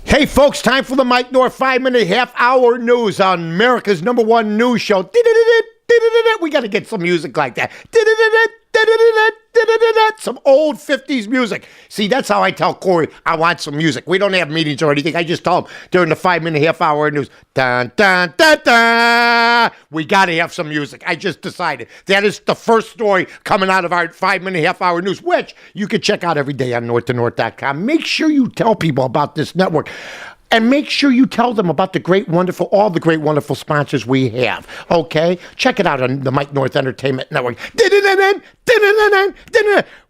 Hey, folks, time for the Mike North 5-minute half-hour news on America's #1 news show. We got to get some music like that. Some old 50s music. See, that's how I tell Corey I want some music. We don't have meetings or anything. I just tell him during the 5-minute half-hour news, dun, dun, dun, dun. We got to have some music. I just decided. That is the first story coming out of our 5-minute half-hour news, which you can check out every day on northtonorth.com. Make sure you tell people about this network. And make sure you tell them about all the great, wonderful sponsors we have, okay? Check it out on the Mike North Entertainment Network.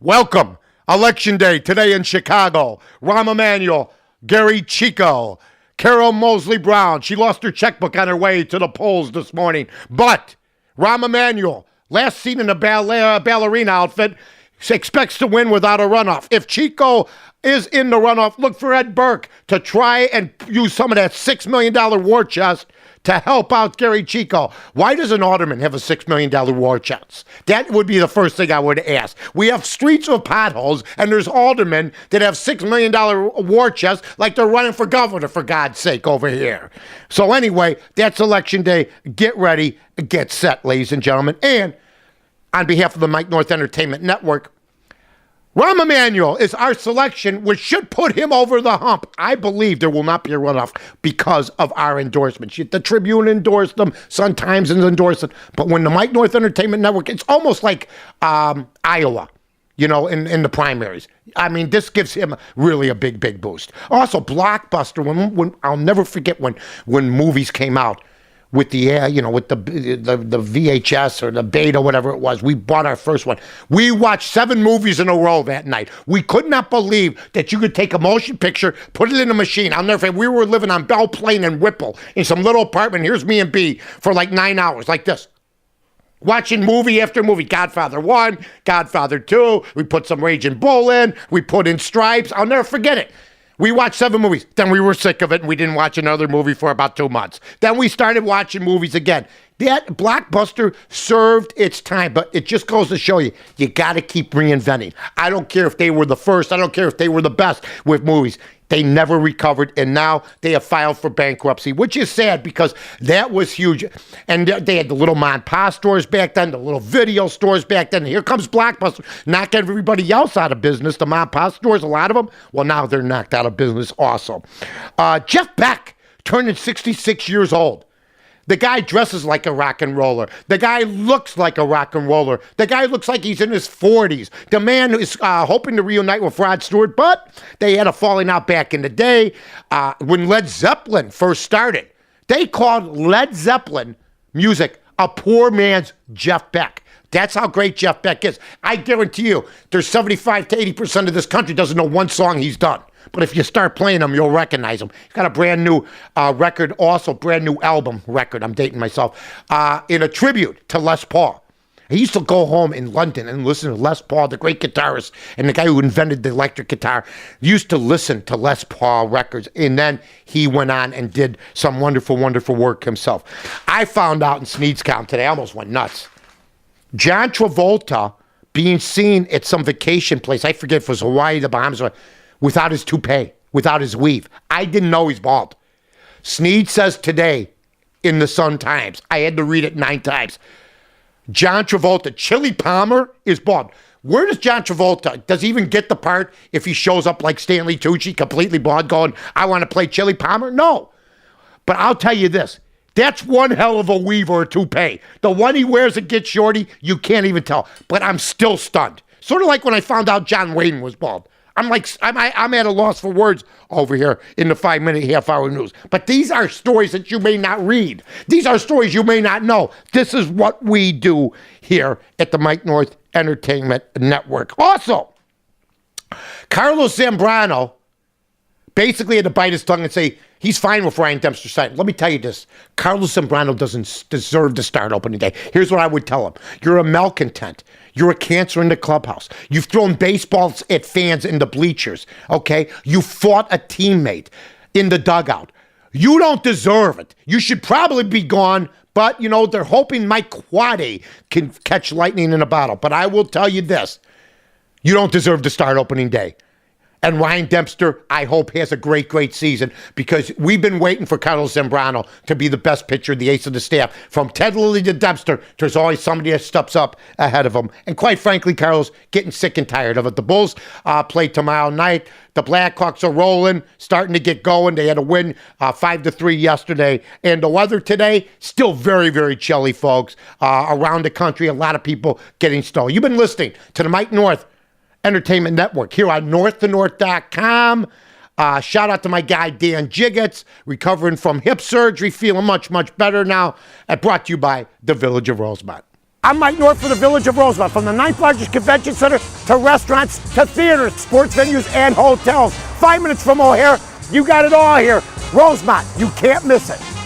Welcome. Election Day today in Chicago. Rahm Emanuel, Gary Chico, Carol Mosley Brown. She lost her checkbook on her way to the polls this morning. But Rahm Emanuel, last seen in a ballerina outfit, expects to win without a runoff. If Chico is in the runoff, look for Ed Burke to try and use some of that $6 million war chest to help out Gary Chico. Why does an alderman have a $6 million war chest? That would be the first thing I would ask. We have streets of potholes, and there's aldermen that have $6 million war chests like they're running for governor, for God's sake, over here. So anyway, that's Election Day. Get ready, get set, ladies and gentlemen. And on behalf of the Mike North Entertainment Network, Rahm Emanuel is our selection, which should put him over the hump. I believe there will not be a runoff because of our endorsement. The Tribune endorsed them, Sun-Times endorsed them. But when the Mike North Entertainment Network, it's almost like Iowa, in the primaries. I mean, this gives him really a big, big boost. Also, Blockbuster, when I'll never forget when movies came out, with the VHS or the beta, whatever it was. We bought our first one. We watched 7 movies in a row that night. We could not believe that you could take a motion picture, put it in a machine. I'll never forget, we were living on Belle Plaine and Whipple in some little apartment. Here's me and B for like 9 hours, like this. Watching movie after movie. Godfather 1, Godfather 2. We put some Raging Bull in. We put in Stripes. I'll never forget it. We watched 7 movies. Then we were sick of it, and we didn't watch another movie for about 2 months. Then we started watching movies again. That Blockbuster served its time, but it just goes to show you got to keep reinventing. I don't care if they were the first. I don't care if they were the best with movies. They never recovered, and now they have filed for bankruptcy, which is sad because that was huge. And they had the little mom and pop stores back then, the little video stores back then. Here comes Blockbuster, knock everybody else out of business. The mom and pop stores, a lot of them, well, now they're knocked out of business also. Jeff Beck turning 66 years old. The guy dresses like a rock and roller. The guy looks like a rock and roller. The guy looks like he's in his 40s. The man is hoping to reunite with Rod Stewart, but they had a falling out back in the day when Led Zeppelin first started. They called Led Zeppelin music a poor man's Jeff Beck. That's how great Jeff Beck is. I guarantee you, there's 75 to 80% of this country doesn't know one song he's done. But if you start playing him, you'll recognize him. He's got a brand new record, also brand new album record, I'm dating myself, in a tribute to Les Paul. He used to go home in London and listen to Les Paul, the great guitarist, and the guy who invented the electric guitar, used to listen to Les Paul records. And then he went on and did some wonderful, wonderful work himself. I found out in Sneedstown today, I almost went nuts. John Travolta being seen at some vacation place, I forget if it was Hawaii, the Bahamas, without his toupee, without his weave. I didn't know he's bald. Sneed says today in the Sun-Times, I had to read it 9 times, John Travolta, Chili Palmer is bald. Where does John Travolta, does he even get the part if he shows up like Stanley Tucci, completely bald, going, I want to play Chili Palmer? No. But I'll tell you this, that's one hell of a weave or a toupee. The one he wears at Get Shorty, you can't even tell. But I'm still stunned. Sort of like when I found out John Wayne was bald. I'm at a loss for words over here in the 5-minute half-hour news. But these are stories that you may not read. These are stories you may not know. This is what we do here at the Mike North Entertainment Network. Also, Carlos Zambrano basically had to bite his tongue and say he's fine with Ryan Dempster signing. Let me tell you this. Carlos Zambrano doesn't deserve to start opening day. Here's what I would tell him. You're a malcontent. You're a cancer in the clubhouse. You've thrown baseballs at fans in the bleachers, okay? You fought a teammate in the dugout. You don't deserve it. You should probably be gone, but, they're hoping Mike Quade can catch lightning in a bottle. But I will tell you this. You don't deserve to start opening day. And Ryan Dempster, I hope, has a great, great season because we've been waiting for Carlos Zambrano to be the best pitcher, the ace of the staff. From Ted Lilly to Dempster, there's always somebody that steps up ahead of him. And quite frankly, Carlos, getting sick and tired of it. The Bulls play tomorrow night. The Blackhawks are rolling, starting to get going. They had a win 5-3 yesterday. And the weather today, still very, very chilly, folks. Around the country, a lot of people getting snow. You've been listening to the Mike North Entertainment Network here on northtonorth.com. Shout out to my guy Dan Jiggets, recovering from hip surgery, feeling much, much better now. And brought to you by the Village of Rosemont. I'm Mike North for the Village of Rosemont. From the 9th largest convention center to restaurants to theaters, sports venues, and hotels. 5 minutes from O'Hare, you got it all here. Rosemont, you can't miss it.